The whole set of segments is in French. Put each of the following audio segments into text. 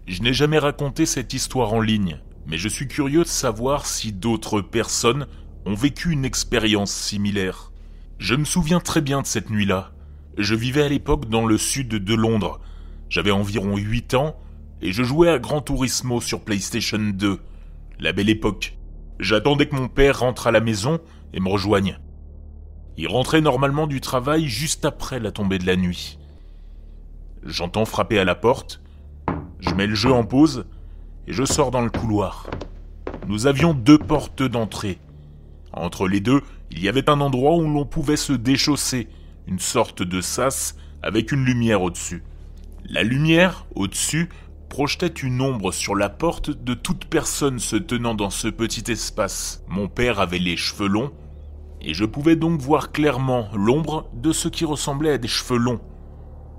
Je n'ai jamais raconté cette histoire en ligne, mais je suis curieux de savoir si d'autres personnes ont vécu une expérience similaire. Je me souviens très bien de cette nuit-là. Je vivais à l'époque dans le sud de Londres. J'avais environ 8 ans et je jouais à Gran Turismo sur PlayStation 2. La belle époque. J'attendais que mon père rentre à la maison et me rejoigne. Il rentrait normalement du travail juste après la tombée de la nuit. J'entends frapper à la porte, je mets le jeu en pause et je sors dans le couloir. Nous avions 2 portes d'entrée. Entre les deux, il y avait un endroit où l'on pouvait se déchausser, une sorte de sas avec une lumière au-dessus. La lumière, au-dessus, projetait une ombre sur la porte de toute personne se tenant dans ce petit espace. Mon père avait les cheveux longs, et je pouvais donc voir clairement l'ombre de ce qui ressemblait à des cheveux longs,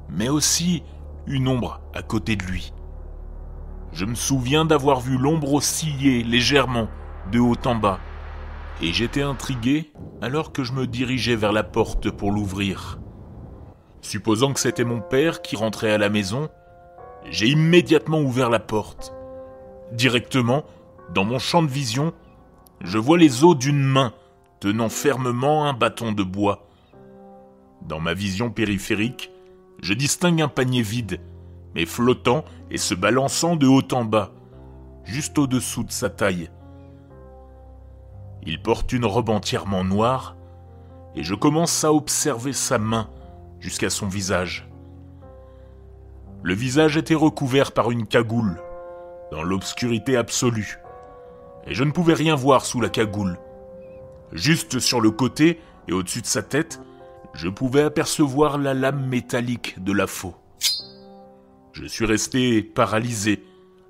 mais aussi une ombre à côté de lui. Je me souviens d'avoir vu l'ombre osciller légèrement, de haut en bas, et j'étais intrigué alors que je me dirigeais vers la porte pour l'ouvrir. Supposant que c'était mon père qui rentrait à la maison, j'ai immédiatement ouvert la porte. Directement, dans mon champ de vision, je vois les os d'une main tenant fermement un bâton de bois. Dans ma vision périphérique, je distingue un panier vide, mais flottant et se balançant de haut en bas, juste au-dessous de sa taille. Il porte une robe entièrement noire, et je commence à observer sa main jusqu'à son visage. Le visage était recouvert par une cagoule, dans l'obscurité absolue, et je ne pouvais rien voir sous la cagoule. Juste sur le côté et au-dessus de sa tête, je pouvais apercevoir la lame métallique de la faux. Je suis resté paralysé,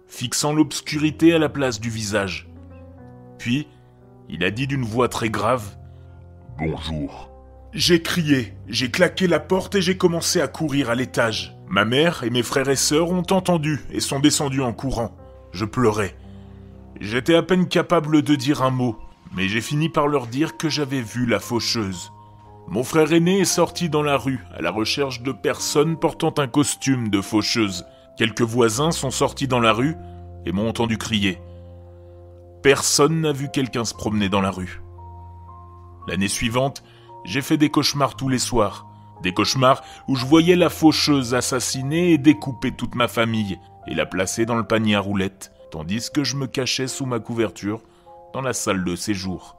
fixant l'obscurité à la place du visage. Puis, il a dit d'une voix très grave « Bonjour ». J'ai crié, j'ai claqué la porte et j'ai commencé à courir à l'étage. Ma mère et mes frères et sœurs ont entendu et sont descendus en courant. Je pleurais. J'étais à peine capable de dire un mot, mais j'ai fini par leur dire que j'avais vu la faucheuse. Mon frère aîné est sorti dans la rue à la recherche de personnes portant un costume de faucheuse. Quelques voisins sont sortis dans la rue et m'ont entendu crier. Personne n'a vu quelqu'un se promener dans la rue. L'année suivante, j'ai fait des cauchemars tous les soirs. Des cauchemars où je voyais la faucheuse assassiner et découper toute ma famille et la placer dans le panier à roulettes, tandis que je me cachais sous ma couverture dans la salle de séjour.